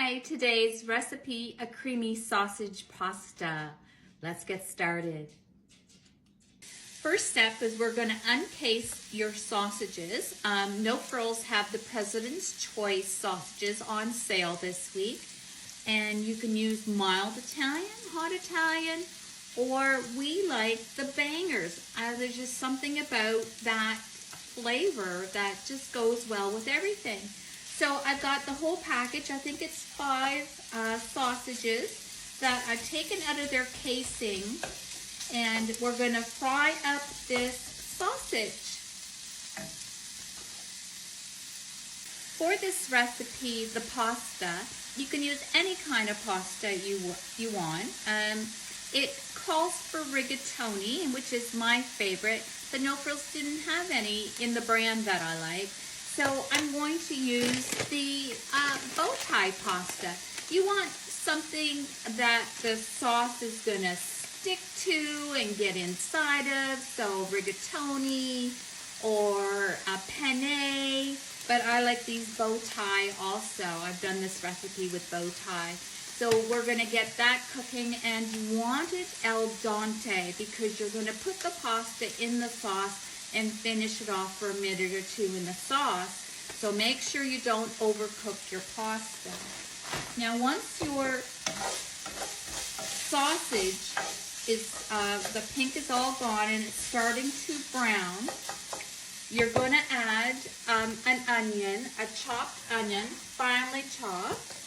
Hi, today's recipe, a creamy sausage pasta. Let's get started. First step is we're going to uncase your sausages. No Frills have the President's Choice sausages on sale this week. And you can use mild Italian, hot Italian, or we like the bangers. There's just something about that flavor that just goes well with everything. So I've got the whole package. I think it's 5 sausages that I've taken out of their casing, and we're going to fry up this sausage. For this recipe, the pasta, you can use any kind of pasta you want. It calls for rigatoni, which is my favorite, but No Frills didn't have any in the brand that I like. So I'm going to use the bow tie pasta. You want something that the sauce is going to stick to and get inside of, so rigatoni or a penne, but I like these bow tie also. I've done this recipe with bow tie. So we're going to get that cooking, and you want it al dente because you're going to put the pasta in the sauce and finish it off for a minute or two in the sauce. So make sure you don't overcook your pasta. Now once your sausage is, the pink is all gone and it's starting to brown, you're going to add an onion, a chopped onion, finely chopped.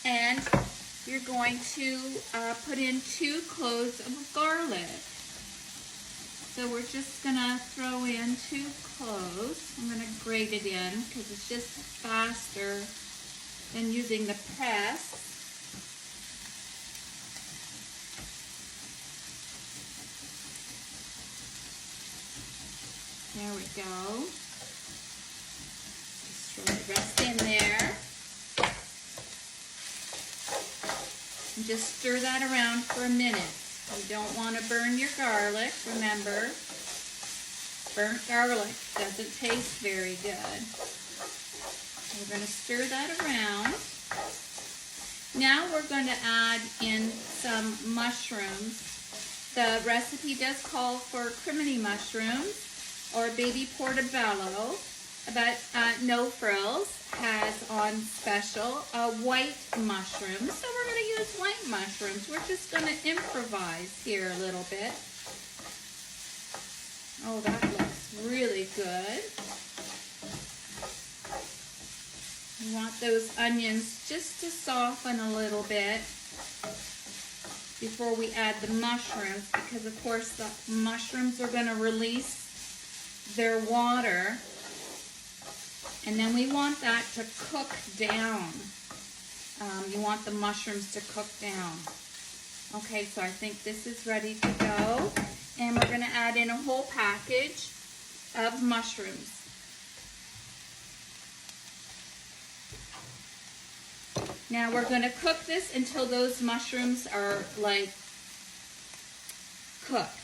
And you're going to put in 2 cloves of garlic. So we're just going to throw in 2 cloves. I'm going to grate it in because it's just faster than using the press. There we go. Just throw the rest in there. And just stir that around for a minute. You don't want to burn your garlic. Remember, burnt garlic doesn't taste very good. We're going to stir that around. Now we're going to add in some mushrooms. The recipe does call for crimini mushrooms or baby portobello, but No Frills has on special white mushrooms. So we're going to use white mushrooms. We're just going to improvise here a little bit. Oh, that looks really good. You want those onions just to soften a little bit before we add the mushrooms, because of course the mushrooms are going to release their water. And then we want that to cook down. You want the mushrooms to cook down. Okay, so I think this is ready to go. And we're going to add in a whole package of mushrooms. Now we're going to cook this until those mushrooms are like cooked.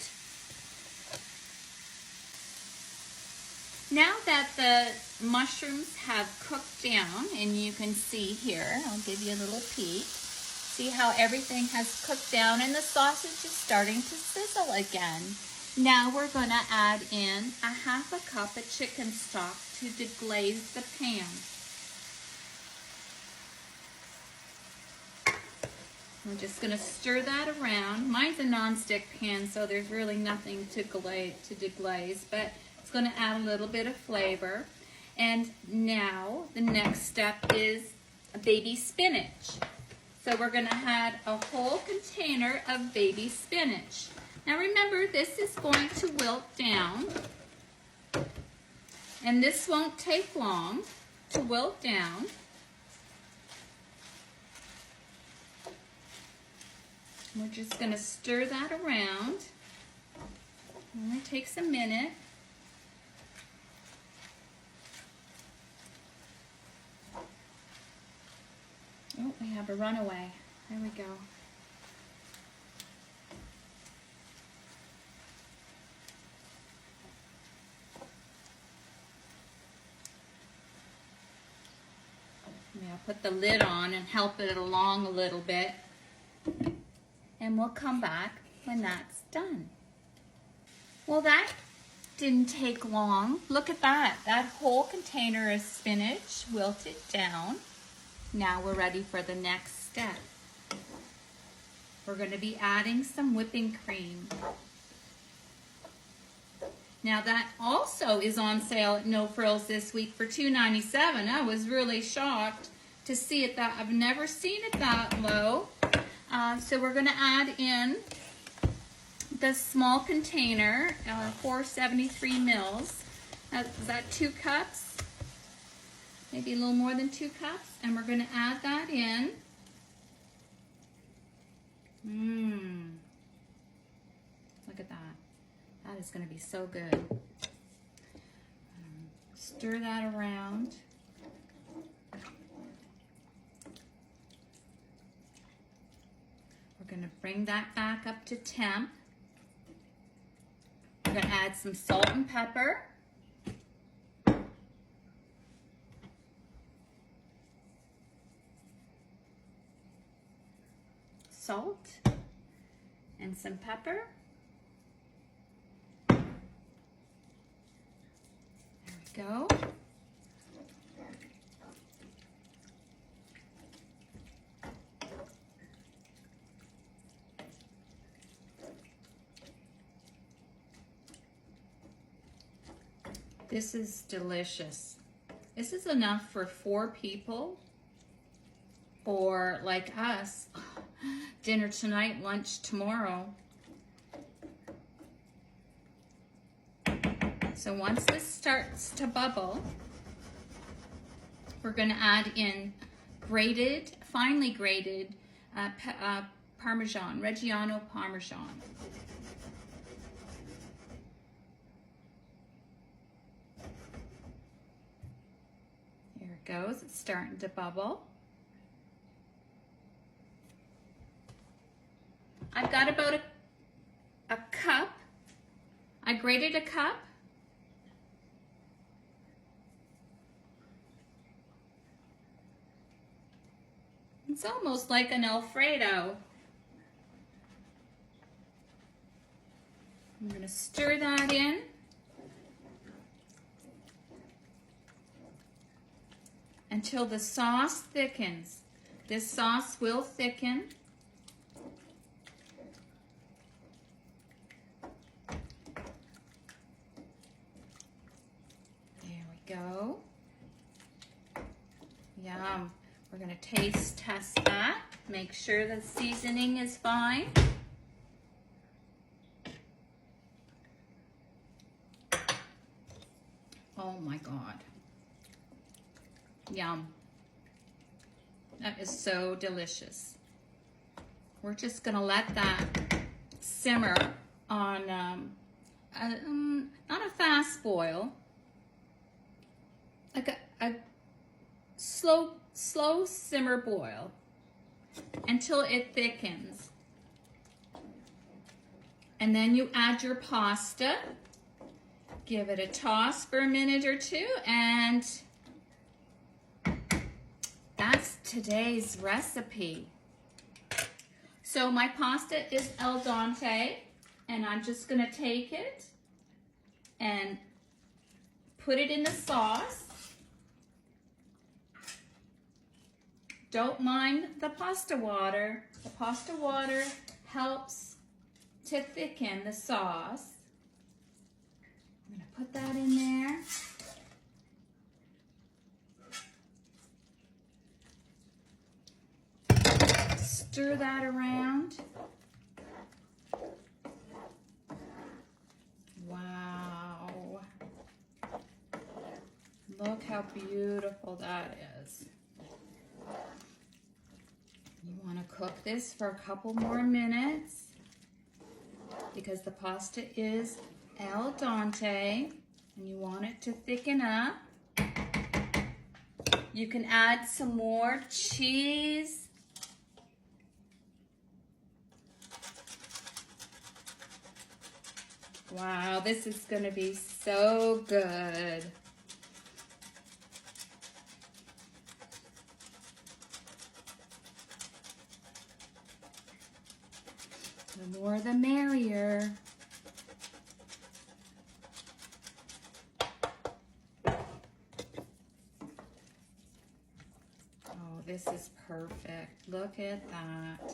Now that the mushrooms have cooked down, and you can see here, I'll give you a little peek. See how everything has cooked down and the sausage is starting to sizzle again. Now we're going to add in a 1/2 cup of chicken stock to deglaze the pan. I'm just going to stir that around. Mine's a non-stick pan, so there's really nothing to deglaze, but it's going to add a little bit of flavor. And now the next step is baby spinach. So we're going to add a whole container of baby spinach. Now remember, this is going to wilt down, and this won't take long to wilt down. We're just going to stir that around. It only takes a minute. Oh, we have a runaway. There we go. I'll put the lid on and help it along a little bit. And we'll come back when that's done. Well, that didn't take long. Look at that. That whole container of spinach wilted down. Now we're ready for the next step. We're going to be adding some whipping cream. Now that also is on sale at No Frills this week for $2.97. I was really shocked to see it that I've never seen it that low. So we're going to add in the small container, 473 mils. Is that 2 cups? Maybe a little more than 2 cups. And we're going to add that in. Look at that. That is going to be so good. Stir that around. We're going to bring that back up to temp. We're going to add some salt and pepper. Salt and some pepper. There we go. This is delicious. This is enough for 4 people, or like us, dinner tonight, lunch tomorrow. So once this starts to bubble, we're going to add in grated, finely grated Parmesan, Reggiano Parmesan. Here it goes. It's starting to bubble. I've got about a cup. I grated a cup. It's almost like an Alfredo. I'm going to stir that in. Until the sauce thickens. This sauce will thicken. There we go. Yum. We're going to test that. Make sure the seasoning is fine. Oh my God. Yum. That is so delicious. We're just going to let that simmer on not a fast boil, like a slow simmer boil until it thickens. And then you add your pasta, give it a toss for a minute or two, and that's today's recipe. So my pasta is al dente, and I'm just going to take it and put it in the sauce. Don't mind the pasta water. The pasta water helps to thicken the sauce. I'm going to put that in there. Stir that around. Wow. Look how beautiful that is. You want to cook this for a couple more minutes because the pasta is al dente and you want it to thicken up. You can add some more cheese. Wow, this is going to be so good. The more the merrier. Oh, this is perfect. Look at that.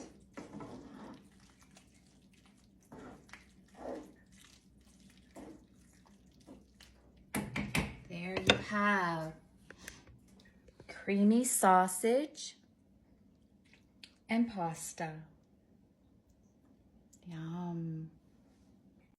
There you have creamy sausage and pasta. Yum.